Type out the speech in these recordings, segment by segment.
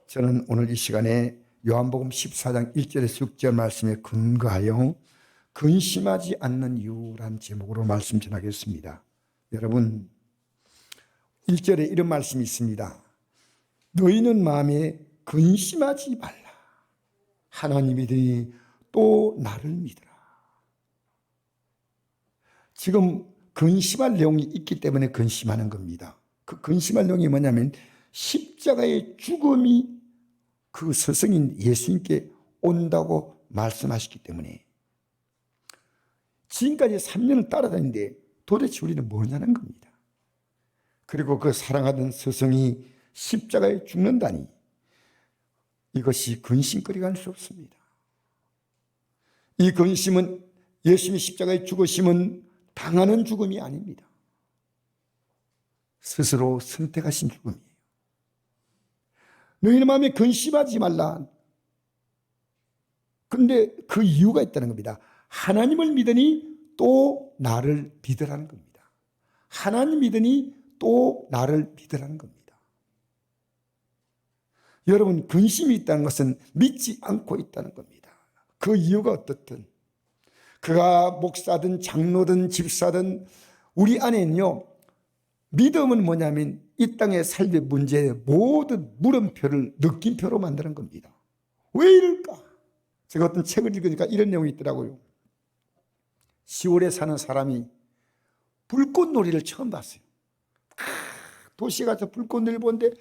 저는 오늘 이 시간에 요한복음 14장 1절에서 6절 말씀에 근거하여 근심하지 않는 이유란 제목으로 말씀 전하겠습니다. 여러분, 1절에 이런 말씀이 있습니다. 너희는 마음에 근심하지 말라. 하나님 믿으니 또 나를 믿으라. 지금 근심할 내용이 있기 때문에 근심하는 겁니다. 그 근심할 내용이 뭐냐면 십자가의 죽음이 그 스승인 예수님께 온다고 말씀하셨기 때문에 지금까지 3년을 따라다니는데 도대체 우리는 뭐냐는 겁니다. 그리고 그 사랑하던 스승이 십자가에 죽는다니 이것이 근심거리가 할 수 없습니다. 이 근심은 예수님이 십자가에 죽으심은 당하는 죽음이 아닙니다. 스스로 선택하신 죽음이에요. 너희는 마음에 근심하지 말라. 근데 그 이유가 있다는 겁니다. 하나님을 믿으니 또 나를 믿으라는 겁니다. 하나님 믿으니 또 나를 믿으라는 겁니다. 여러분, 근심이 있다는 것은 믿지 않고 있다는 겁니다. 그 이유가 어떻든 그가 목사든 장로든 집사든 우리 안에는요, 믿음은 뭐냐면 이 땅의 삶의 문제의 모든 물음표를 느낌표로 만드는 겁니다. 왜 이럴까? 제가 어떤 책을 읽으니까 이런 내용이 있더라고요. 시골에 사는 사람이 불꽃놀이를 처음 봤어요. 도시에 가서 불꽃놀이를 보는데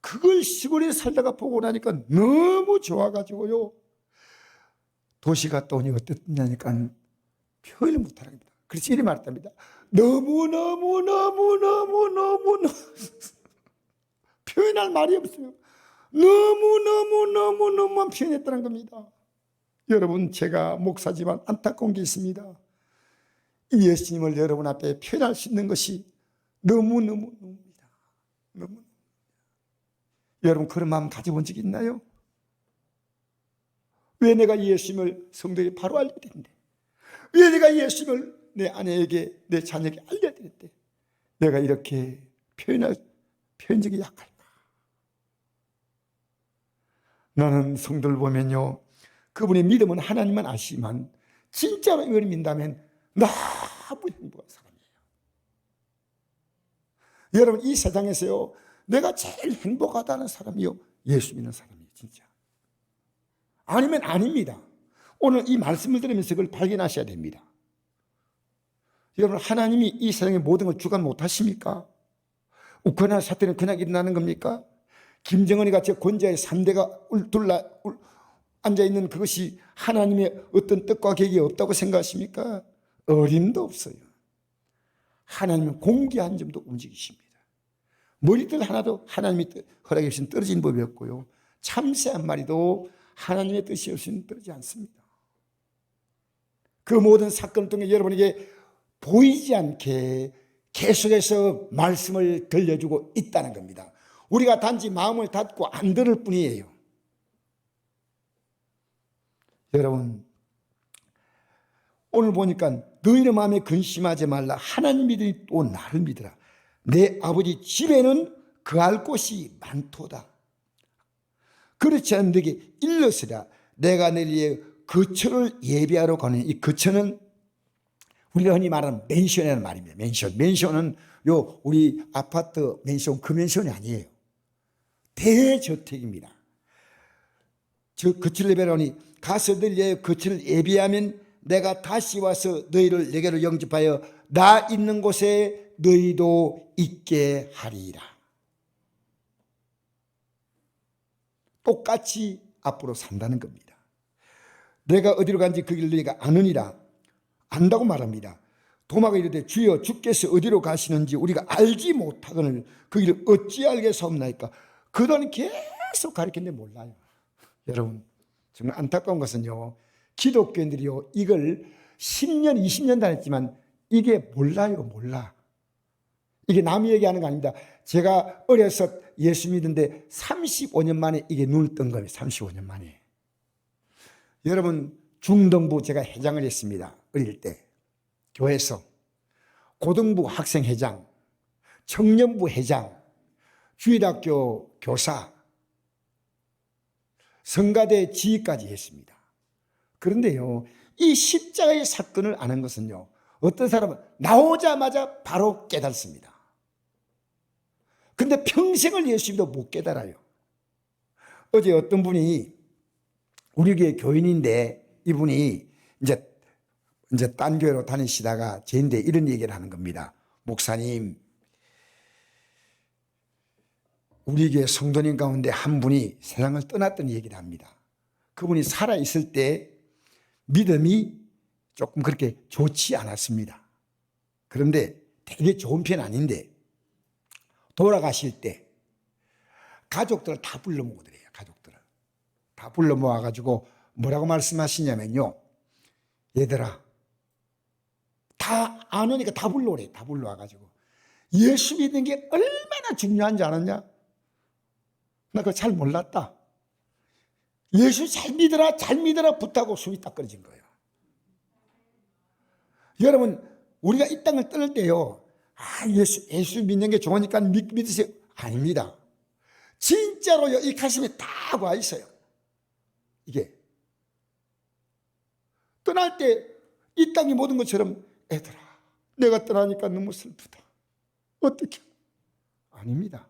그걸 시골에 살다가 보고 나니까 너무 좋아가지고요. 도시 갔다 오니 어땠냐니까 표현을 못하는 겁니다. 그래서 이리 말했답니다. 너무 표현할 말이 없어요. 너무만 표현했다는 겁니다. 여러분, 제가 목사지만 안타까운 게 있습니다. 이 예수님을 여러분 앞에 표현할 수 있는 것이 너무입니다. 너무. 여러분, 그런 마음 가져본 적 있나요? 왜 내가 이 예수님을 성도에게 바로 알려야 되는데, 왜 내가 이 예수님을 내 아내에게, 내 자녀에게 알려야 되는데 내가 이렇게 표현력이 약할까? 나는 성도를 보면요, 그분의 믿음은 하나님만 아시지만 진짜로 이걸 믿는다면 너무 행복한 사람이에요. 여러분, 이 세상에서요, 내가 제일 행복하다는 사람이요, 예수 믿는 사람이에요. 진짜. 아니면 아닙니다. 오늘 이 말씀을 들으면서 그걸 발견하셔야 됩니다. 여러분, 하나님이 이 세상의 모든 걸 주관 못하십니까? 우크라이나 사태는 그냥 일어나는 겁니까? 김정은이 같이 권좌의 3대가 둘러 앉아있는 그것이 하나님의 어떤 뜻과 계획이 없다고 생각하십니까? 어림도 없어요. 하나님은 공개한 점도 움직이십니다. 머리들 하나도 하나님이 허락해 주신 떨어진 법이 없고요, 참새 한 마리도 하나님의 뜻이 없이는 떨어지지 않습니다. 그 모든 사건을 통해 여러분에게 보이지 않게 계속해서 말씀을 들려주고 있다는 겁니다. 우리가 단지 마음을 닫고 안 들을 뿐이에요. 여러분, 오늘 보니까 너희의 마음에 근심하지 말라. 하나님 믿으니 또 나를 믿으라. 내 아버지 집에는 거할 곳이 많도다. 그렇지 않은 데게 일러서라. 내가 내일 거처를 예비하러 가는, 이 거처는 우리가 흔히 말하는 맨션이라는 말입니다. 맨션은 요 우리 아파트 맨션, 그 맨션이 아니에요. 대저택입니다. 저 거처를 예비하러 가서 너희의 거처를 예비하면 내가 다시 와서 너희를 내게로 영접하여 나 있는 곳에 너희도 있게 하리라. 똑같이 앞으로 산다는 겁니다. 내가 어디로 간지 그 길을 너희가 아느니라. 안다고 말합니다. 도마가 이르되 주여 주께서 어디로 가시는지 우리가 알지 못하거늘 그 길을 어찌 알겠사옵나이까. 그동안 계속 가르쳤는데 몰라요. 여러분, 정말 안타까운 것은요, 기독교인들이요, 이걸 10년 20년 다녔지만 이게 몰라. 이게 남이 얘기하는 거 아닙니다. 제가 어려서 예수 믿는데 35년 만에 이게 눈을 뜬 거예요. 35년 만에. 여러분, 중등부 제가 회장을 했습니다. 어릴 때 교회에서. 고등부 학생회장, 청년부 회장, 주일학교 교사, 성가대 지휘까지 했습니다. 그런데요, 이 십자가의 사건을 아는 것은요, 어떤 사람은 나오자마자 바로 깨닫습니다. 근데 평생을 예수님도 못 깨달아요. 어제 어떤 분이 우리 교회 교인인데 이분이 이제 딴 교회로 다니시다가 저인데 이런 얘기를 하는 겁니다. 목사님, 우리 교회 성도님 가운데 한 분이 세상을 떠났던 얘기를 합니다. 그분이 살아있을 때 믿음이 조금 그렇게 좋지 않았습니다. 그런데 되게 좋은 편 아닌데 돌아가실 때 가족들을 다 불러 모으더래요. 가족들을 다 불러 모아가지고 뭐라고 말씀하시냐면요, 얘들아, 다 안 오니까 다 불러오래. 다 불러와가지고 예수 믿는 게 얼마나 중요한지 아느냐? 나 그거 잘 몰랐다. 예수 잘 믿어라, 잘 믿어라 붙하고 숨이 딱 끊어진 거예요. 여러분, 우리가 이 땅을 떠날 때요, 예수 믿는 게 좋으니까 믿으세요. 아닙니다. 진짜로요, 이 가슴에 딱 와 있어요. 이게 떠날 때 이 땅이 모든 것처럼, 애들아, 내가 떠나니까 너무 슬프다. 어떻게? 아닙니다.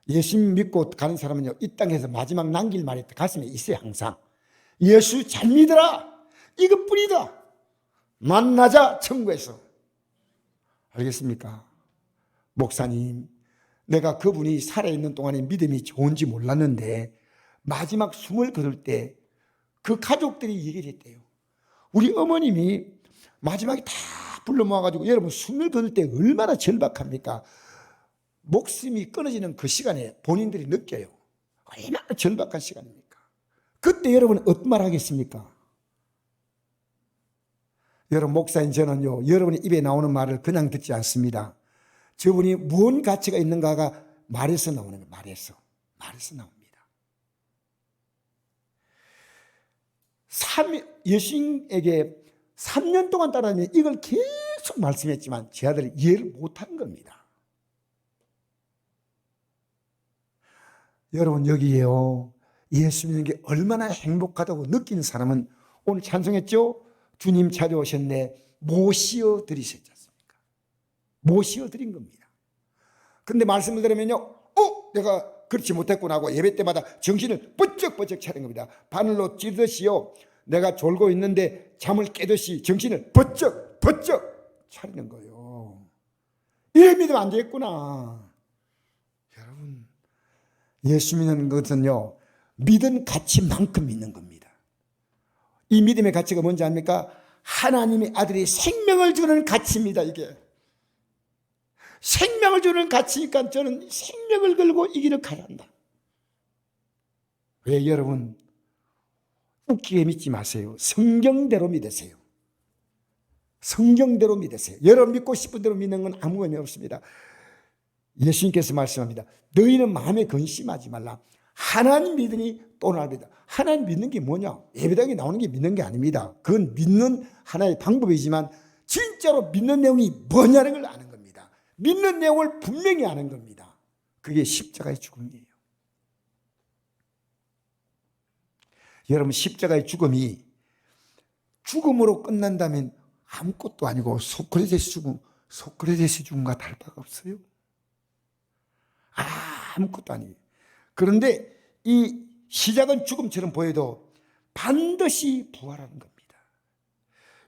예수 믿고 가는 사람은요, 이 땅에서 마지막 남길 말이 가슴에 있어요. 항상 예수 잘 믿어라, 이것뿐이다. 만나자 천국에서. 알겠습니까? 목사님, 내가 그분이 살아있는 동안에 믿음이 좋은지 몰랐는데 마지막 숨을 거둘 때 그 가족들이 얘기를 했대요. 우리 어머님이 마지막에 다 불러 모아가지고, 여러분 숨을 거둘 때 얼마나 절박합니까? 목숨이 끊어지는 그 시간에 본인들이 느껴요. 얼마나 절박한 시간입니까? 그때 여러분 어떤 말 하겠습니까? 여러분, 목사인 저는요, 여러분의 입에 나오는 말을 그냥 듣지 않습니다. 저분이 무슨 가치가 있는가가 말에서 나오는 거예요. 말에서 나옵니다. 예수님에게 3년 동안 따라다니며 이걸 계속 말씀했지만 제 아들이 이해를 못한 겁니다. 여러분, 여기에요, 예수 믿는 게 얼마나 행복하다고 느끼는 사람은 오늘 찬송했죠? 주님 찾아오셨네, 모시어 드리셨지 않습니까? 모시어 드린 겁니다. 그런데 말씀을 들으면요, 내가 그렇지 못했구나 하고 예배 때마다 정신을 번쩍번쩍 차린 겁니다. 바늘로 찌르듯이요, 내가 졸고 있는데 잠을 깨듯이 정신을 번쩍번쩍 차리는 거예요. 이래 믿으면 안 되겠구나. 여러분, 예수 믿는 것은요, 믿은 가치만큼 믿는 겁니다. 이 믿음의 가치가 뭔지 압니까? 하나님의 아들이 생명을 주는 가치입니다. 이게 생명을 주는 가치니까 저는 생명을 걸고 이 길을 가야 한다. 왜? 여러분, 웃기게 믿지 마세요. 성경대로 믿으세요. 성경대로 믿으세요. 여러분 믿고 싶은 대로 믿는 건 아무 의미 없습니다. 예수님께서 말씀합니다. 너희는 마음에 근심하지 말라. 하나님 믿으니 또 나를 믿다. 하나님 믿는 게 뭐냐? 예배당에 나오는 게 믿는 게 아닙니다. 그건 믿는 하나의 방법이지만 진짜로 믿는 내용이 뭐냐는 걸 아는 겁니다. 믿는 내용을 분명히 아는 겁니다. 그게 십자가의 죽음이에요. 여러분, 십자가의 죽음이 죽음으로 끝난다면 아무것도 아니고 소크라테스 죽음과 다를 바가 없어요. 아무것도 아니에요. 그런데 이 시작은 죽음처럼 보여도 반드시 부활하는 겁니다.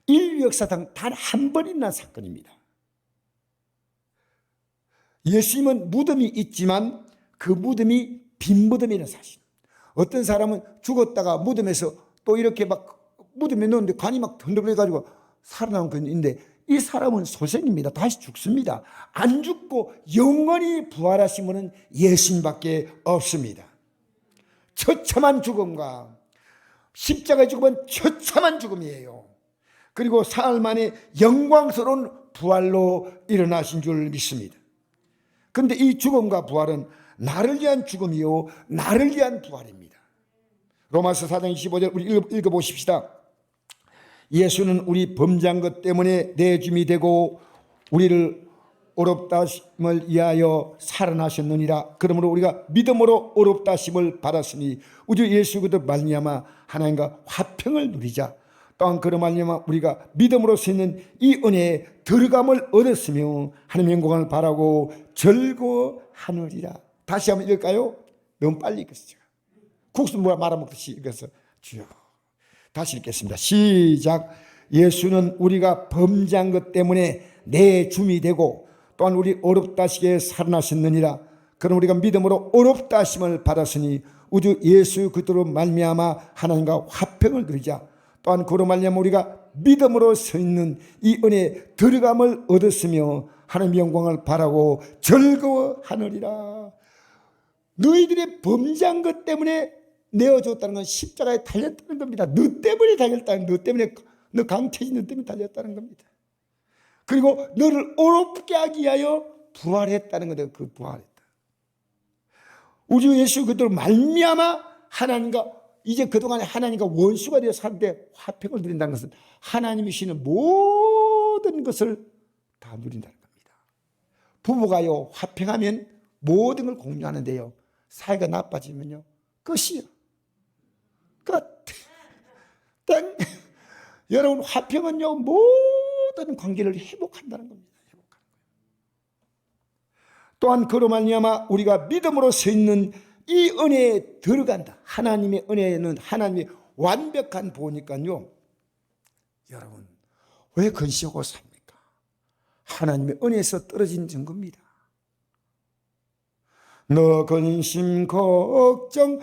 인류 역사상 단 한 번 일어난 사건입니다. 예수님은 무덤이 있지만 그 무덤이 빈 무덤이라는 사실. 어떤 사람은 죽었다가 무덤에서 또 이렇게 막 무덤에 넣었는데 간이 막 던져버려가지고 살아나온 건 있는데, 이 사람은 소생입니다. 다시 죽습니다. 안 죽고 영원히 부활하신 분은 예수님밖에 없습니다. 처참한 죽음과 십자가의 죽음은 처참한 죽음이에요. 그리고 사흘 만에 영광스러운 부활로 일어나신 줄 믿습니다. 그런데 이 죽음과 부활은 나를 위한 죽음이요 나를 위한 부활입니다. 로마서 4장 25절 우리 읽어보십시다. 예수는 우리 범죄한 것 때문에 내 주님이 되고 우리를 어렵다심을 위하여 살아나셨느니라. 그러므로 우리가 믿음으로 어렵다심을 받았으니 우주 예수 그리스도 말미암아 하나님과 화평을 누리자. 또한 그로 말미암아 우리가 믿음으로 서 있는 이 은혜에 들어감을 얻었으며 하나님의 영광을 바라고 즐거워하느니라. 다시 한번 읽을까요? 너무 빨리 읽었어요. 국수 말아먹듯이 읽어서 주여. 다시 읽겠습니다. 시작. 예수는 우리가 범죄한 것 때문에 내 줌이 되고 또한 우리 어렵다 하시기에 살아나셨느니라. 그럼 우리가 믿음으로 어렵다 하심을 받았으니 우주 예수 그리스도로 말미암아 하나님과 화평을 누리자. 또한 그로 말미암아 우리가 믿음으로 서 있는 이 은혜에 들어감을 얻었으며 하나님의 영광을 바라고 즐거워하느니라. 너희들의 범죄한 것 때문에 내어줬다는 건 십자가에 달렸다는 겁니다. 너 때문에 달렸다는, 너 때문에, 너 강태진 너 때문에 달렸다는 겁니다. 그리고 너를 어렵게 하기 위하여 부활했다는 거다. 그 부활했다. 우주 예수 그리스도로 말미암아 하나님과 이제 그동안에 하나님과 원수가 되어 살 때 화평을 누린다는 것은 하나님이시는 모든 것을 다 누린다는 겁니다. 부부가요 화평하면 모든 걸 공유하는데요 사이가 나빠지면요 끝이요. 끝. 땡. 여러분 화평은요 모든 관계를 회복한다는 겁니다. 회복하는 거예요. 또한 그로 말미암아 우리가 믿음으로 서 있는 이 은혜에 들어간다. 하나님의 은혜는 하나님의 완벽한 보니까요. 여러분 왜 근심하고 삽니까? 하나님의 은혜에서 떨어진 증거입니다. 너 근심 걱정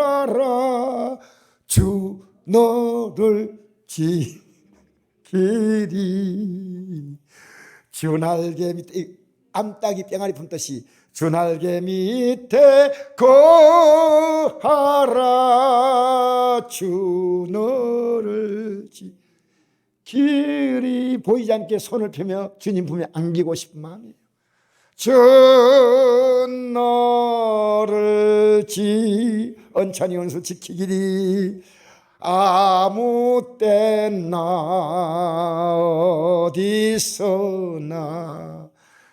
말아라. 주 너를 지키리. 주 날개 밑에 암탉이 뺑아리 품듯이 주 날개 밑에 거하라. 주 너를 지키리. 보이지 않게 손을 펴며 주님 품에 안기고 싶은 마음이에요. 주 너를 언찬이 원수 지키기리. 아무 때나 어디서나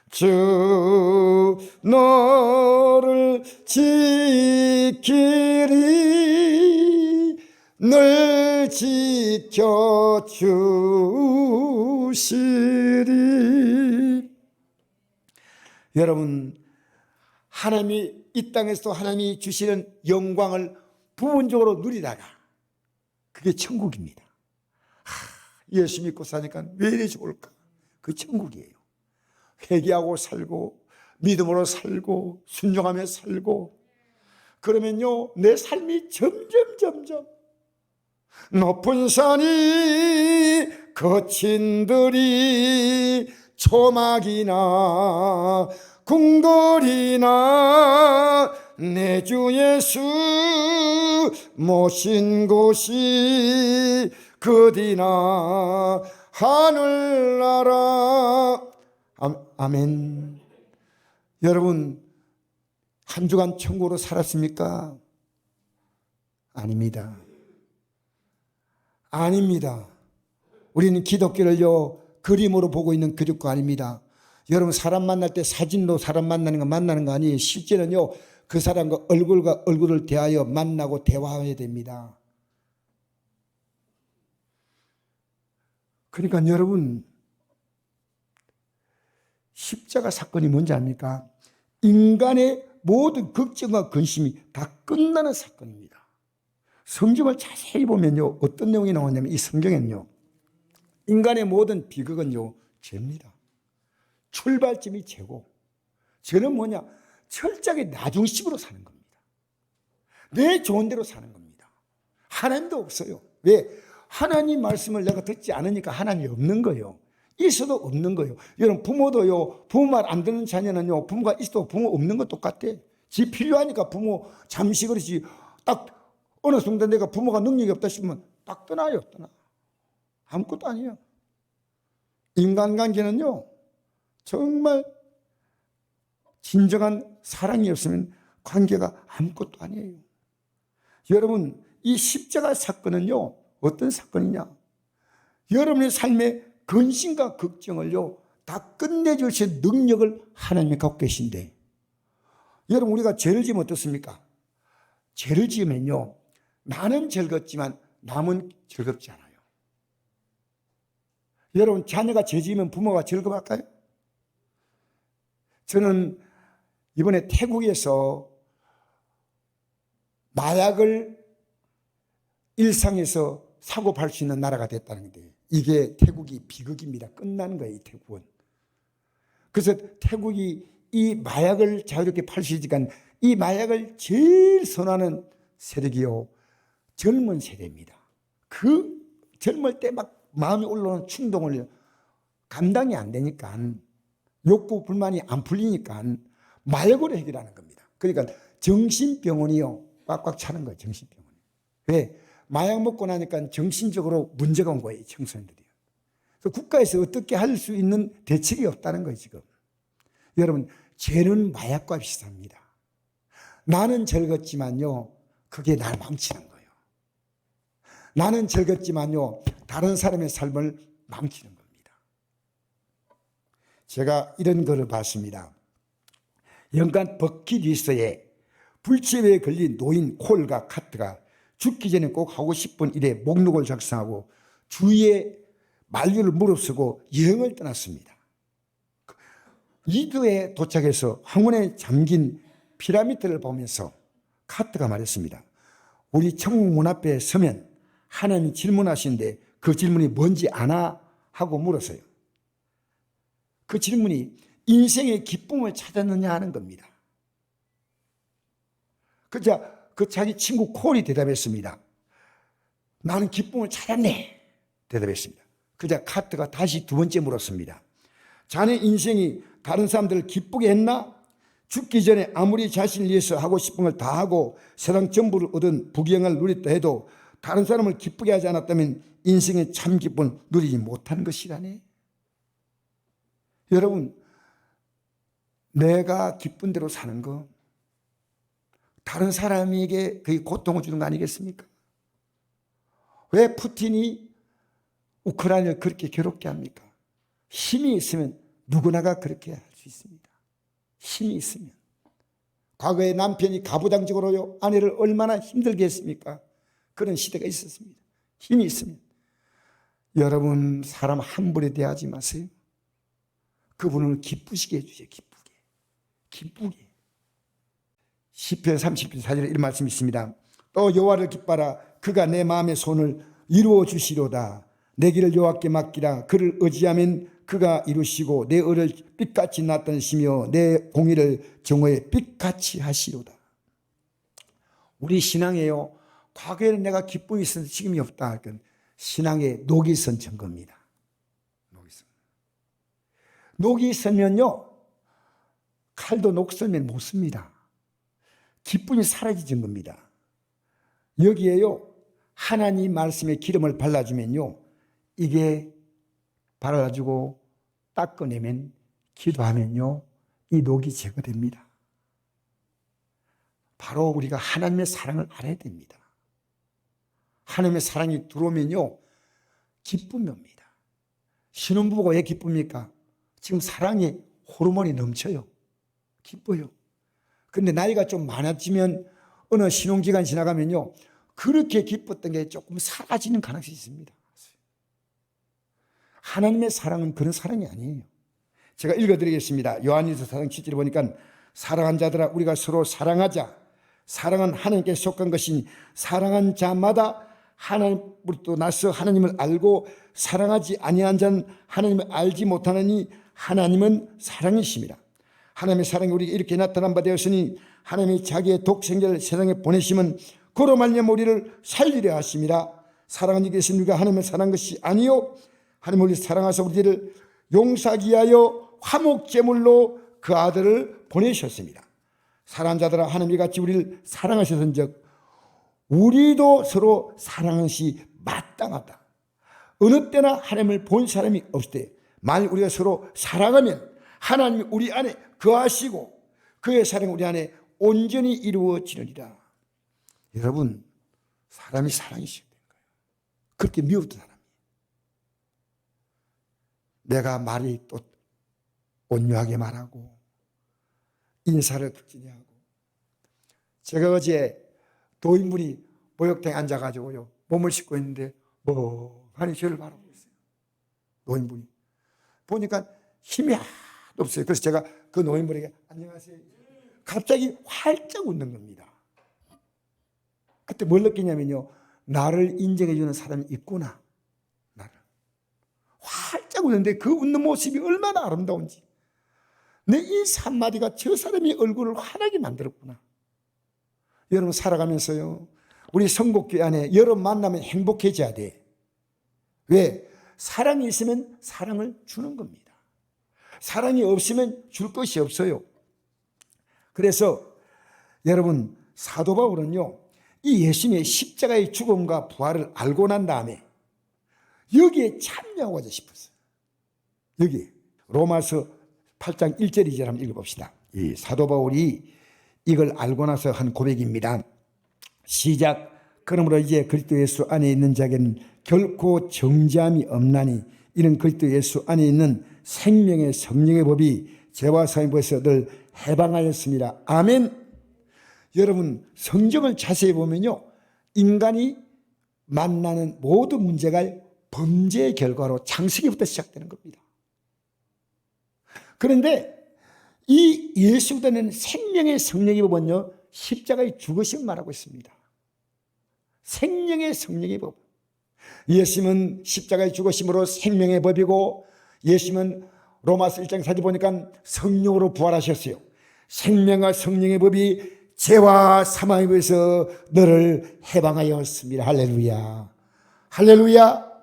주 너를 지키리. 늘 지켜주시리. 여러분 하나님이 이 땅에서도 하나님이 주시는 영광을 부분적으로 누리다가 그게 천국입니다. 예수 믿고 사니까 왜 이래 좋을까? 그 천국이에요. 회개하고 살고 믿음으로 살고 순종하며 살고 그러면요 내 삶이 점점 높은 산이 거친 들이 초막이나 궁궐이나 내 주 예수 모신 곳이 그디나 하늘나라. 아멘. 여러분 한 주간 천국으로 살았습니까? 아닙니다. 아닙니다. 우리는 기독교를요 그림으로 보고 있는 교육가 아닙니다. 여러분 사람 만날 때 사진로 사람 만나는 거 아니에요. 실제는요 그 사람과 얼굴과 얼굴을 대하여 만나고 대화해야 됩니다. 그러니까 여러분 십자가 사건이 뭔지 압니까? 인간의 모든 걱정과 근심이 다 끝나는 사건입니다. 성경을 자세히 보면요 어떤 내용이 나오냐면 이 성경에는요 인간의 모든 비극은요 죄입니다. 출발점이 죄고 죄는 뭐냐? 철저하게 나중식으로 사는 겁니다. 내 좋은 대로 사는 겁니다. 하나님도 없어요. 왜? 하나님 말씀을 내가 듣지 않으니까 하나님이 없는 거예요. 있어도 없는 거예요. 여러분 부모도요 부모 말 안 듣는 자녀는요 부모가 있어도 부모 없는 거 똑같아. 지 필요하니까 부모 잠시 그렇지 딱 어느 순간 내가 부모가 능력이 없다 싶으면 딱 떠나요. 떠나. 아무것도 아니에요. 인간관계는요 정말 진정한 사랑이 없으면 관계가 아무것도 아니에요. 여러분 이 십자가 사건은요 어떤 사건이냐? 여러분의 삶의 근심과 걱정을요 다 다 끝내줄 수 있는 능력을 하나님이 갖고 계신데, 여러분 우리가 죄를 지으면 어떻습니까? 죄를 지으면요, 나는 즐겁지만 남은 즐겁지 않아요. 여러분 자녀가 죄 지으면 부모가 즐거워할까요? 저는 이번에 태국에서 마약을 일상에서 사고 팔 수 있는 나라가 됐다는 게, 이게 태국이 비극입니다. 끝나는 거예요, 이 태국은. 그래서 태국이 이 마약을 자유롭게 팔 수 있으니까 이 마약을 제일 선호하는 세력이요, 젊은 세대입니다. 그 젊을 때 막 마음이 올라오는 충동을 감당이 안 되니까, 욕구 불만이 안 풀리니까 마약으로 해결하는 겁니다. 그러니까 정신병원이요 꽉꽉 차는 거예요. 정신병원이. 왜? 마약 먹고 나니까 정신적으로 문제가 온 거예요, 청소년들이요. 그래서 국가에서 어떻게 할 수 있는 대책이 없다는 거예요, 지금. 여러분, 죄는 마약과 비슷합니다. 나는 즐겁지만요, 그게 날 망치는 거예요. 나는 즐겁지만요, 다른 사람의 삶을 망치는 겁니다. 제가 이런 글을 봤습니다. 연간 버킷리스트에 불치병에 걸린 노인 콜과 카트가 죽기 전에 꼭 하고 싶은 일에 목록을 작성하고 주위에 만류를 무릅쓰고 여행을 떠났습니다. 리드에 도착해서 황혼에 잠긴 피라미드를 보면서 카트가 말했습니다. 우리 천국 문 앞에 서면 하나님이 질문하시는데 그 질문이 뭔지 아나? 하고 물었어요. 그 질문이 인생의 기쁨을 찾았느냐 하는 겁니다. 그 자기 친구 콜이 대답했습니다. 나는 기쁨을 찾았네, 대답했습니다. 그자 카트가 다시 두 번째 물었습니다. 자네 인생이 다른 사람들을 기쁘게 했나? 죽기 전에 아무리 자신을 위해서 하고 싶은 걸 다 하고 세상 전부를 얻은 부귀영화를 누렸다 해도 다른 사람을 기쁘게 하지 않았다면 인생의 참 기쁨을 누리지 못하는 것이라네. 여러분, 내가 기쁜 대로 사는 거, 다른 사람에게 그게 고통을 주는 거 아니겠습니까? 왜 푸틴이 우크라이나를 그렇게 괴롭게 합니까? 힘이 있으면 누구나가 그렇게 할 수 있습니다. 힘이 있으면. 과거에 남편이 가부장적으로요, 아내를 얼마나 힘들게 했습니까? 그런 시대가 있었습니다. 힘이 있으면. 여러분, 사람 함부로 대하지 마세요. 그분을 기쁘시게 해주세요. 기쁘게. 시편 30편 4절에 이런 말씀이 있습니다. 또 여호와를 기뻐하라. 그가 내 마음의 손을 이루어 주시로다. 내 길을 여호와께 맡기라. 그를 의지하면 그가 이루시고 내 의를 빛같이 나타내시며 내 공의를 정오에 빛같이 하시로다. 우리 신앙에요, 과거에는 내가 기쁨이 있어서 지금이 없다. 신앙의 녹이 선 증거입니다. 녹이 서면요, 칼도 녹슬면 못 씁니다. 기쁨이 사라지는 겁니다. 여기에요, 하나님 말씀에 기름을 발라주면요, 이게 발라주고 닦아내면, 기도하면요, 이 녹이 제거됩니다. 바로 우리가 하나님의 사랑을 알아야 됩니다. 하나님의 사랑이 들어오면요, 기쁨이 옵니다. 신혼부부가 왜 기쁩니까? 지금 사랑의 호르몬이 넘쳐요. 기뻐요. 근데 나이가 좀 많아지면, 어느 신혼기간 지나가면요, 그렇게 기뻤던 게 조금 사라지는 가능성이 있습니다. 하나님의 사랑은 그런 사랑이 아니에요. 제가 읽어드리겠습니다. 요한일서 4장 7절에 보니까, 사랑한 자들아 우리가 서로 사랑하자. 사랑은 하나님께 속한 것이니 사랑한 자마다 하나님으로부터 나서 하나님을 알고 사랑하지 아니한 자는 하나님을 알지 못하느니 하나님은 사랑이십니다. 하나님의 사랑이 우리에게 이렇게 나타난 바 되었으니 하나님이 자기의 독생자를 세상에 보내시면 그로 말미암아 우리를 살리려 하심이라. 사랑은 이것은 우리가 하나님을 사랑한 것이 아니요 하나님을 우리 사랑하사 우리를 용서하기 위하여 화목제물로 그 아들을 보내셨습니다. 사랑하는 자들아 하나님이 같이 우리를 사랑하셨은즉 우리도 서로 사랑하는 것이 마땅하다. 어느 때나 하나님을 본 사람이 없을 때 만일 우리가 서로 사랑하면 하나님이 우리 안에 거하시고 그의 사랑이 우리 안에 온전히 이루어지느니라. 여러분, 사람이 사랑이셔야 되는 거예요. 그렇게 미웠던 사람이. 내가 말이 또 온유하게 말하고 인사를 극진히 하고. 제가 어제 도인분이 목욕탕에 앉아가지고요 몸을 씻고 있는데 멍하니 저를 바라보고 있어요. 노인분이 보니까 힘이 하나도 없어요. 그래서 제가 그 노인분에게 안녕하세요. 갑자기 활짝 웃는 겁니다. 그때 뭘 느끼냐면요, 나를 인정해 주는 사람이 있구나. 나를 활짝 웃는데 그 웃는 모습이 얼마나 아름다운지, 내 인사 한마디가 저 사람의 얼굴을 환하게 만들었구나. 여러분, 살아가면서요 우리 성곡교회 안에 여러분 만나면 행복해져야 돼. 왜? 사랑이 있으면 사랑을 주는 겁니다. 사랑이 없으면 줄 것이 없어요. 그래서 여러분, 사도 바울은요 이 예수님의 십자가의 죽음과 부활을 알고 난 다음에 여기에 참여하고자 싶었어요. 여기 로마서 8장 1절 2절 한번 읽어봅시다. 이 사도 바울이 이걸 알고 나서 한 고백입니다. 시작. 그러므로 이제 그리스도 예수 안에 있는 자에게는 결코 정죄함이 없나니 이는 그리스도 예수 안에 있는 생명의 성령의 법이 죄와 사함의 법에서 늘 해방하였습니다. 아멘. 여러분, 성경을 자세히 보면요 인간이 만나는 모든 문제가 범죄의 결과로 창세기부터 시작되는 겁니다. 그런데 이 예수되는 생명의 성령의 법은요 십자가의 죽으심을 말하고 있습니다. 생명의 성령의 법. 예수님은 십자가의 죽으심으로 생명의 법이고, 예수님은 로마서 1장 4절 보니까 성령으로 부활하셨어요. 생명과 성령의 법이 죄와 사망의 법에서 너를 해방하였습니다. 할렐루야. 할렐루야.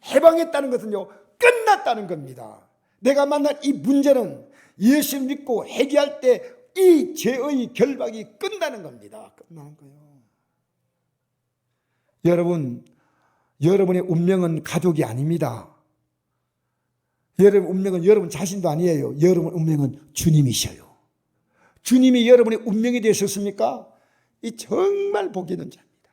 해방했다는 것은요 끝났다는 겁니다. 내가 만난 이 문제는 예수 믿고 회개할 때 이 죄의 결박이 끝나는 겁니다. 끝나는 거예요. 여러분, 여러분의 운명은 가족이 아닙니다. 여러분 운명은 여러분 자신도 아니에요. 여러분 운명은 주님이셔요. 주님이 여러분의 운명이 되셨습니까? 이 정말 복이 있는 자입니다.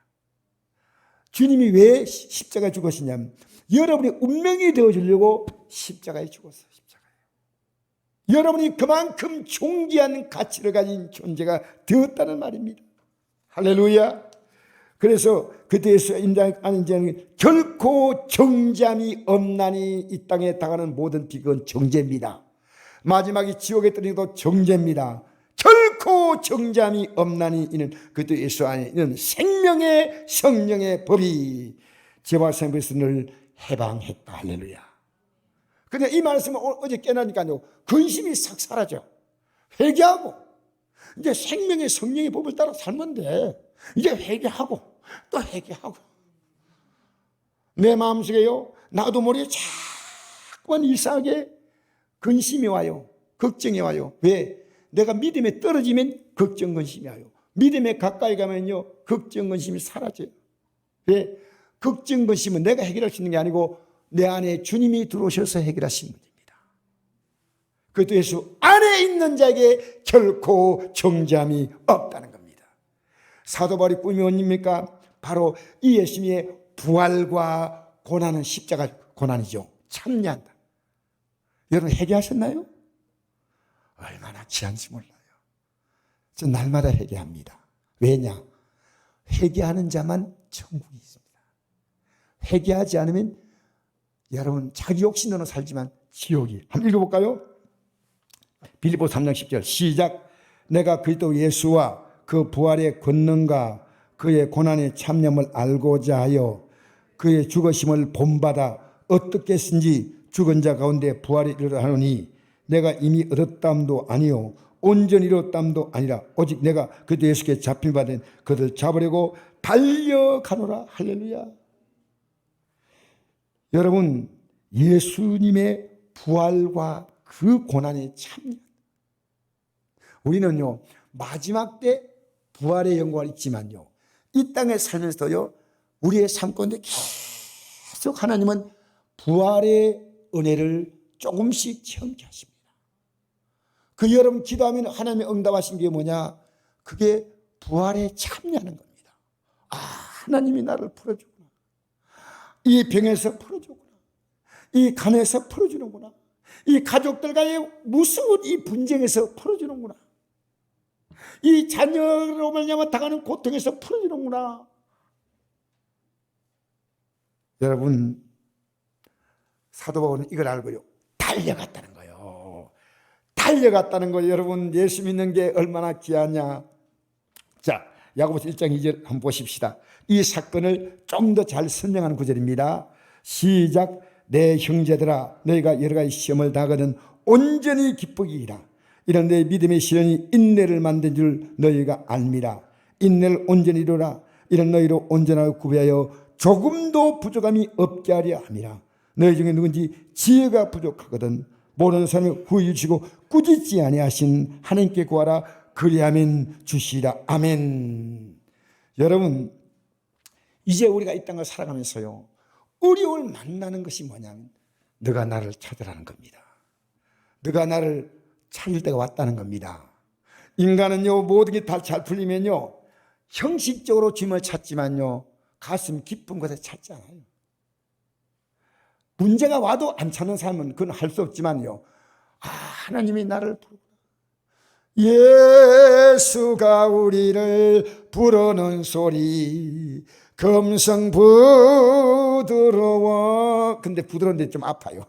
주님이 왜 십자가에 죽으시냐면 여러분의 운명이 되어주려고 십자가에 죽었어요. 여러분이 그만큼 존귀한 가치를 가진 존재가 되었다는 말입니다. 할렐루야. 그래서 그때에서 인자하는 자는 결코 정죄함이 없나니 이 땅에 당하는 모든 비극은 정죄입니다. 마지막에 지옥에 떨어져도 정죄입니다. 결코 정죄함이 없나니 이는 그때 예수 안에 있는 생명의 성령의 법이 죄와 생명에서 늘 해방했다. 할렐루야. 근데 이 말씀을 어제 깨나니까요 근심이 싹 사라져. 회개하고 이제 생명의 성령의 법을 따라 살면 돼. 이제 회개하고 또 회개하고. 내 마음속에요 나도 모르게 자꾸만 이상하게 근심이 와요. 걱정이 와요. 왜? 내가 믿음에 떨어지면 걱정 근심이 와요. 믿음에 가까이 가면요 걱정 근심이 사라져요. 왜? 걱정 근심은 내가 해결할 수 있는 게 아니고 내 안에 주님이 들어오셔서 해결하신 문제입니다. 그것도 예수 안에 있는 자에게 결코 정죄함이 없다는 겁니다. 사도 바울의 꿈이 뭡니까? 바로 이 예수님의 부활과 고난은 십자가 고난이죠. 참여한다. 여러분 회개하셨나요? 얼마나 귀한지 몰라요. 저 날마다 회개합니다. 왜냐? 회개하는 자만 천국이 있습니다. 회개하지 않으면 여러분 자기 욕심으로 살지만 지옥이. 한번 읽어볼까요? 빌립보서 3장 10절 시작. 내가 그리스도 예수와 그 부활의 권능과 그의 고난의 참념을 알고자 하여 그의 죽으심을 본받아 어떻겠은지 죽은 자 가운데 부활이 이르러 하노니 내가 이미 얻었담도 아니요 온전히 이뤘담도 아니라 오직 내가 그리스도 예수께 잡힌 바 된 그들 잡으려고 달려가노라. 할렐루야. 여러분 예수님의 부활과 그 고난에 참여. 우리는요 마지막 때 부활의 영광을 있지만요 이 땅에 살면서도요 우리의 삶 가운데 계속 하나님은 부활의 은혜를 조금씩 체험케 하십니다. 그 여러분 기도하면 하나님의 응답하신 게 뭐냐? 그게 부활에 참여하는 겁니다. 아, 하나님이 나를 풀어주구나. 이 병에서 풀어주구나. 이 간에서 풀어주는구나. 이 가족들과의 무서운 이 분쟁에서 풀어주는구나. 이 자녀로 말미암아 당하는 고통에서 풀어주는구나. 여러분, 사도 바울은 이걸 알고요, 달려갔다는 거예요. 달려갔다는 거예요. 여러분, 예수 믿는 게 얼마나 귀하냐. 자, 야고보서 1장 2절 한번 보십시다. 이 사건을 좀 더 잘 설명하는 구절입니다. 시작. 내 형제들아, 너희가 여러 가지 시험을 당하거든 온전히 기쁘기이라. 이런 내 믿음의 시련이 인내를 만든 줄 너희가 알미라. 인내를 온전히 이루라. 이런 너희로 온전하고 구비하여 조금도 부족함이 없게 하려 함이라. 너희 중에 누군지 지혜가 부족하거든 모르는 사람을 구해 주시고 꾸짖지 아니하신 하나님께 구하라. 그리하면 주시리라. 아멘. 여러분, 이제 우리가 이 땅을 살아가면서요, 어려움을 만나는 것이 뭐냐면 너가 나를 찾으라는 겁니다. 너가 나를 찾을 때가 왔다는 겁니다. 인간은요, 모든 게 다 잘 풀리면요, 형식적으로 주님을 찾지만요, 가슴 깊은 곳에 찾지 않아요. 문제가 와도 안 찾는 사람은 그건 할 수 없지만요, 하나님이 나를 예수가 우리를 부르는 소리 금성 부드러워. 근데 부드러운데 좀 아파요.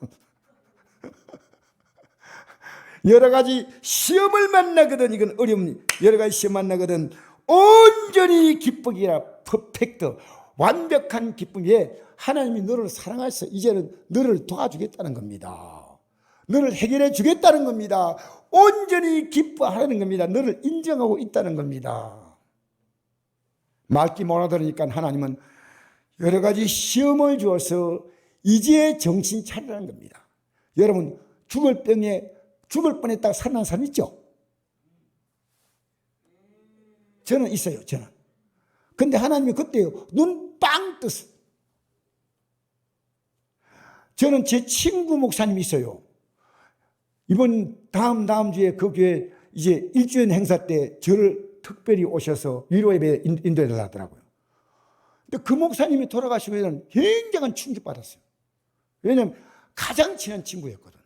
여러 가지 시험을 만나거든, 이건 어려움, 여러 가지 시험 만나거든 온전히 기쁘기라. 퍼펙트, 완벽한 기쁨에 하나님이 너를 사랑하셔서 이제는 너를 도와주겠다는 겁니다. 너를 해결해 주겠다는 겁니다. 온전히 기뻐하라는 겁니다. 너를 인정하고 있다는 겁니다. 말기 못 알아들으니까 하나님은 여러 가지 시험을 주어서 이제 정신 차리라는 겁니다. 여러분, 죽을 뻔했다가 살아난 사람 있죠? 저는 있어요, 저는. 근데 하나님이 그때요, 눈 빵 떴어요. 저는 제 친구 목사님이 있어요. 이번 다음 주에 그 교회 이제 1주년 행사 때 저를 특별히 오셔서 위로예배 인도해달라 하더라고요. 근데 그 목사님이 돌아가시고 저는 굉장한 충격받았어요. 왜냐하면 가장 친한 친구였거든.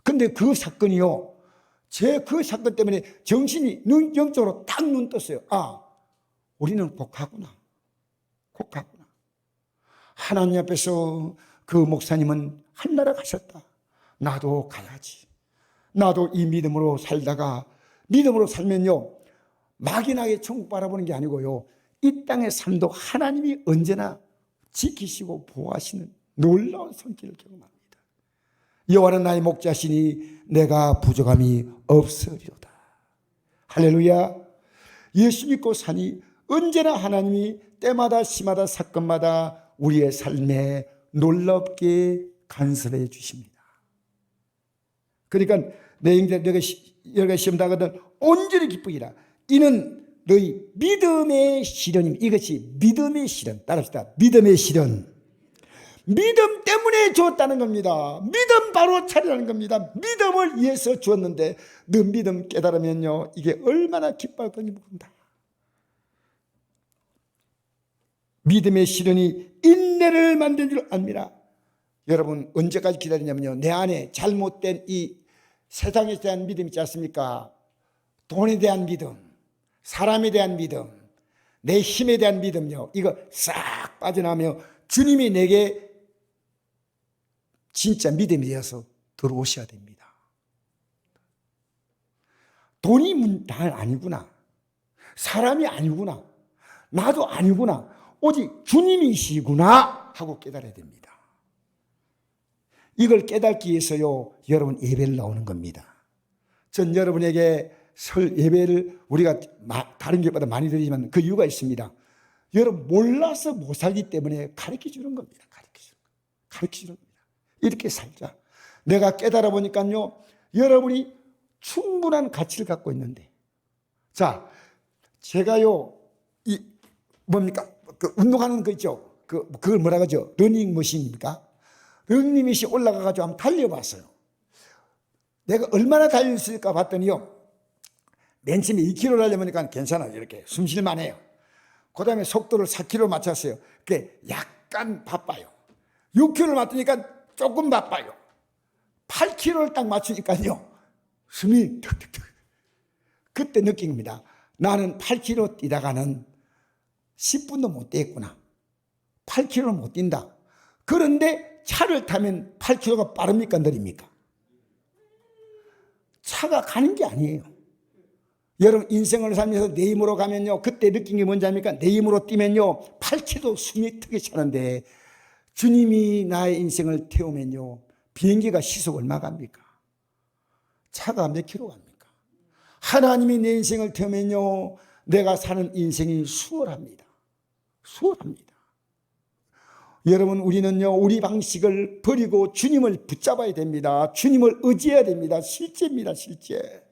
근데 그 사건이요, 제 그 사건 때문에 정신이 영적으로 딱 눈 떴어요. 우리는 꼭 가구나. 하나님 앞에서 그 목사님은 한나라 가셨다. 나도 가야지. 나도 이 믿음으로 살다가, 믿음으로 살면요, 막연하게 천국 바라보는 게 아니고요, 이 땅의 삶도 하나님이 언제나 지키시고 보호하시는 놀라운 손길을 경험합니다. 여호와는 나의 목자시니 내가 부족함이 없으리로다. 할렐루야. 예수 믿고 사니 언제나 하나님이 때마다 시마다 사건마다 우리의 삶에 놀랍게 간섭해 주십니다. 그러니까 내 형제 너가 여러 가지 시험 당하거든 온전히 기쁘기라. 이는 너희 믿음의 시련입니다. 이것이 믿음의 시련. 따라합시다. 믿음의 시련. 믿음 때문에 주었다는 겁니다. 믿음 바로 차리라는 겁니다. 믿음을 위해서 주었는데 너 믿음 깨달으면요, 이게 얼마나 기뻐할 건지 모른다. 믿음의 시련이 인내를 만든 줄 압니다. 여러분, 언제까지 기다리냐면요, 내 안에 잘못된 이 세상에 대한 믿음 있지 않습니까? 돈에 대한 믿음, 사람에 대한 믿음, 내 힘에 대한 믿음요, 이거 싹 빠져나가며 주님이 내게 진짜 믿음이 되어서 들어오셔야 됩니다. 돈이 다 아니구나, 사람이 아니구나, 나도 아니구나, 오직 주님이시구나 하고 깨달아야 됩니다. 이걸 깨닫기 위해서요, 여러분 예배를 나오는 겁니다. 전 여러분에게 설 예배를 우리가 다른 교회보다 많이 드리지만 그 이유가 있습니다. 여러분 몰라서 못 살기 때문에 가르쳐 주는 겁니다. 가르쳐 주는 겁니다. 이렇게 살자. 내가 깨달아 보니까요, 여러분이 충분한 가치를 갖고 있는데, 자, 제가요, 이 뭡니까? 그 운동하는 거 있죠? 그걸 뭐라 하죠? 러닝머신입니까? 러닝머신 올라가가지고 한번 달려봤어요. 내가 얼마나 달렸을까 봤더니요, 맨 처음에 2km 달려보니까 괜찮아요. 이렇게 숨쉴만 해요. 그 다음에 속도를 4km 맞췄어요. 그게 약간 바빠요. 6km 맞으니까 조금 바빠요. 8km를 딱 맞추니까요, 숨이 턱턱턱. 그때 느낀 겁니다. 나는 8km 뛰다가는 10분도 못 뛰겠구나. 8km를 못 뛴다. 그런데 차를 타면 8km가 빠릅니까, 느립니까? 차가 가는 게 아니에요. 여러분, 인생을 살면서 내 힘으로 가면요, 그때 느낀 게 뭔지 압니까? 내 힘으로 뛰면요 8km 숨이 턱에 차는데, 주님이 나의 인생을 태우면요 비행기가 시속 얼마 갑니까? 차가 몇 킬로 갑니까? 하나님이 내 인생을 태우면요 내가 사는 인생이 수월합니다. 수월합니다. 여러분, 우리는요 우리 방식을 버리고 주님을 붙잡아야 됩니다. 주님을 의지해야 됩니다. 실제입니다. 실제.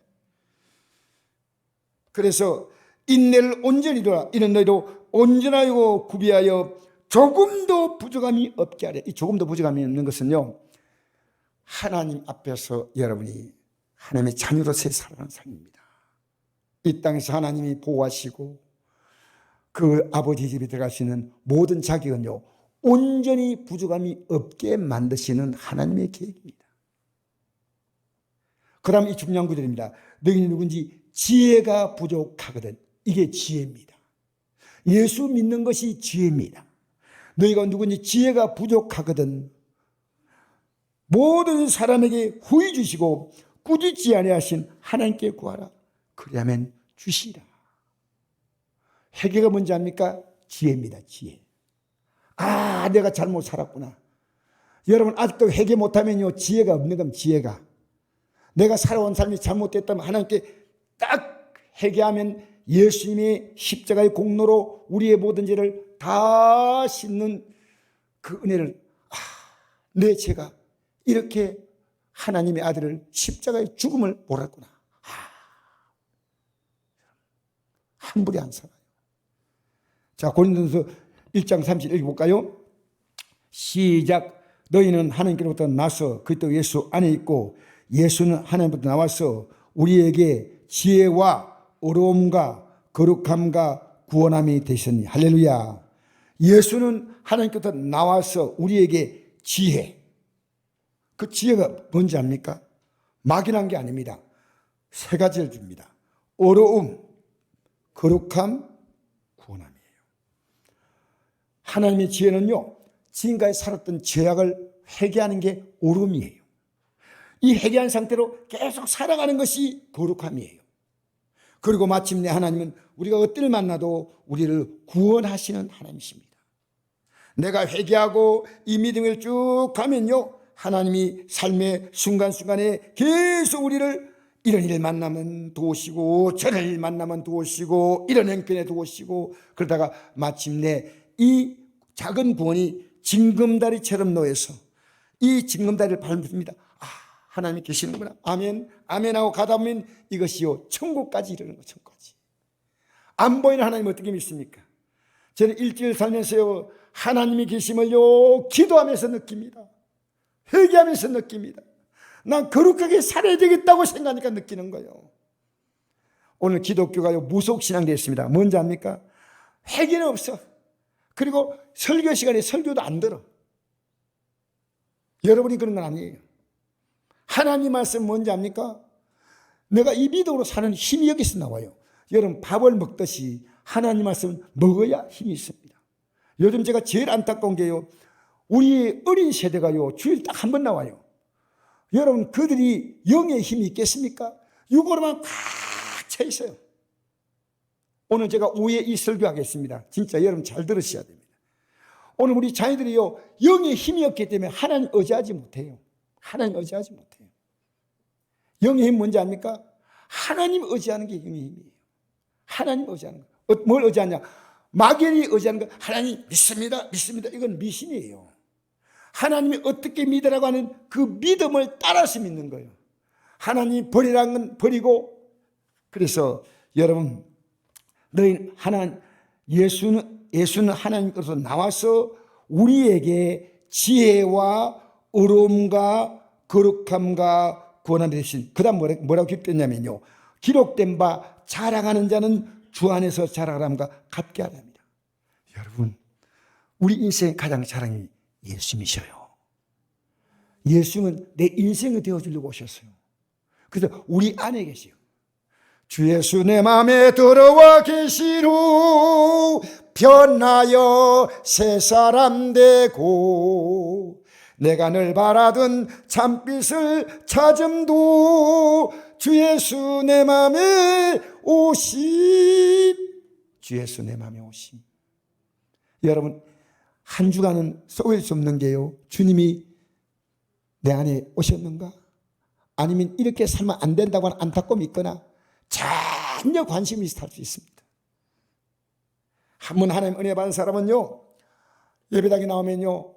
그래서 인내를 온전히 이루라. 이는 너희도 온전하고 구비하여 조금도 부족함이 없게 하래. 이 조금도 부족함이 없는 것은요, 하나님 앞에서 여러분이 하나님의 자녀로서의 살아가는 삶입니다. 이 땅에서 하나님이 보호하시고 그 아버지 집에 들어갈 수 있는 모든 자격은요 온전히 부족함이 없게 만드시는 하나님의 계획입니다. 그 다음 이 중요한 구절입니다. 너희는 누군지 지혜가 부족하거든. 이게 지혜입니다. 예수 믿는 것이 지혜입니다. 너희가 누군지 지혜가 부족하거든 모든 사람에게 후히 주시고 꾸짖지 아니하신 하나님께 구하라. 그리하면 주시리라. 회개가 뭔지 압니까? 지혜입니다. 지혜. 아, 내가 잘못 살았구나. 여러분, 아직도 회개 못하면요 지혜가 없는 겁니다. 지혜가. 내가 살아온 삶이 잘못됐다면 하나님께 딱 회개하면 예수님의 십자가의 공로로 우리의 모든 죄를 다 씻는 그 은혜를, 내 죄가 이렇게 하나님의 아들을 십자가의 죽음을 몰았구나. 함부로 안 살아요. 자, 고린도전서 1장 30절 읽어볼까요? 시작. 너희는 하나님께로부터 나서 그리스도 예수 안에 있고 예수는 하나님부터 나와서 우리에게 지혜와 어려움과 거룩함과 구원함이 되셨니. 할렐루야. 예수는 하나님께로부터 나와서 우리에게 지혜. 그 지혜가 뭔지 압니까? 막연한 게 아닙니다. 세 가지를 줍니다. 어려움, 거룩함, 구원함이에요. 하나님의 지혜는요 지금까지 살았던 죄악을 회개하는 게 어려움이에요. 이 회개한 상태로 계속 살아가는 것이 거룩함이에요. 그리고 마침내 하나님은 우리가 어떤 일 만나도 우리를 구원하시는 하나님이십니다. 내가 회개하고 이 믿음을 쭉 가면요 하나님이 삶의 순간순간에 계속 우리를 이런 일 만나면 도우시고 저런 일 만나면 도우시고 이런 형편에 도우시고, 그러다가 마침내 이 작은 구원이 징검다리처럼 놓여서 이 징검다리를 밟습니다. 아, 하나님이 계시는구나. 아멘, 아멘하고 가다 보면 이것이요 천국까지 이르는 거. 천국까지. 안 보이는 하나님 어떻게 믿습니까? 저는 일주일 살면서요 하나님이 계심을요 기도하면서 느낍니다. 회개하면서 느낍니다. 난 거룩하게 살아야 되겠다고 생각하니까 느끼는 거예요. 오늘 기독교가요 무속신앙 됐습니다. 뭔지 압니까? 회개는 없어. 그리고 설교 시간에 설교도 안 들어. 여러분이 그런 건 아니에요. 하나님 말씀 뭔지 압니까? 내가 이 믿음으로 사는 힘이 여기서 나와요. 여러분, 밥을 먹듯이 하나님 말씀 먹어야 힘이 있습니다. 요즘 제가 제일 안타까운 게요 우리 어린 세대가요 주일 딱 한 번 나와요. 여러분, 그들이 영의 힘이 있겠습니까? 육으로만 꽉 차 있어요. 오늘 제가 오후에 이 설교하겠습니다. 진짜 여러분 잘 들으셔야 됩니다. 오늘 우리 자녀들이요 영의 힘이 없기 때문에 하나님 의지하지 못해요. 하나님 의지하지 못해요. 영의 힘 뭔지 압니까? 하나님 의지하는 게 영의 힘이에요. 하나님 의지하는 거. 뭘 의지하냐? 막연히 의지하는 거. 하나님 믿습니다. 믿습니다. 이건 미신이에요. 하나님이 어떻게 믿으라고 하는 그 믿음을 따라서 믿는 거예요. 하나님 버리라는 건 버리고. 그래서 여러분, 너희 예수는 하나님께서 나와서 우리에게 지혜와 어려움과 거룩함과 구원함이 되신. 그 다음 뭐라고 기록됐냐면요 기록된 바 자랑하는 자는 주 안에서 자랑함과 같게 하랍니다. 여러분, 우리 인생의 가장 자랑이 예수님이셔요. 예수님은 내 인생이 되어주려고 오셨어요. 그래서 우리 안에 계세요. 주 예수 내 마음에 들어와 계신 후 변하여 새 사람 되고 내가 늘 바라던 참빛을 찾음도 주 예수 내 마음에 오심. 주 예수 내 마음에 오심. 여러분, 한 주간은 속일 수 없는 게요, 주님이 내 안에 오셨는가? 아니면 이렇게 살면 안 된다고 하는 안타까움이 있거나 전혀 관심이 있을 수 있습니다. 한 번 하나님 은혜 받은 사람은요, 예배당에 나오면요,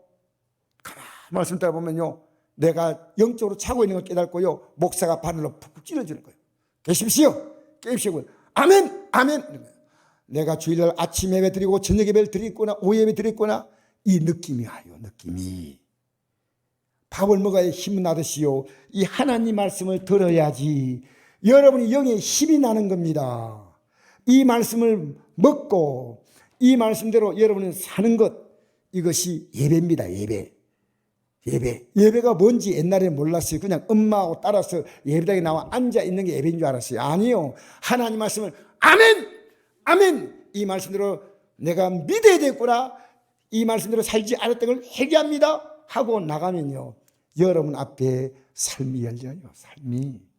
가만 말씀 들어보면요, 내가 영적으로 차고 있는 걸 깨닫고요, 목사가 바늘로 푹푹 찔러주는 거예요. 계십시오, 깨십시오. 아멘, 아멘. 내가 주일날 아침 예배 드리고 저녁 예배를 드리거나 오후 예배 드리거나 이 느낌이 와요. 느낌이. 밥을 먹어야 힘이 나듯이요, 이 하나님 말씀을 들어야지 여러분이 영에 힘이 나는 겁니다. 이 말씀을 먹고 이 말씀대로 여러분은 사는 것, 이것이 예배입니다. 예배가 뭔지 옛날에 몰랐어요. 그냥 엄마하고 따라서 예배당에 나와 앉아 있는 게 예배인 줄 알았어요. 아니요, 하나님 말씀을 아멘, 아멘, 이 말씀대로 내가 믿어야 되겠구나, 이 말씀대로 살지 않았던 걸 회개합니다 하고 나가면요, 여러분 앞에 삶이 열려요. 삶이.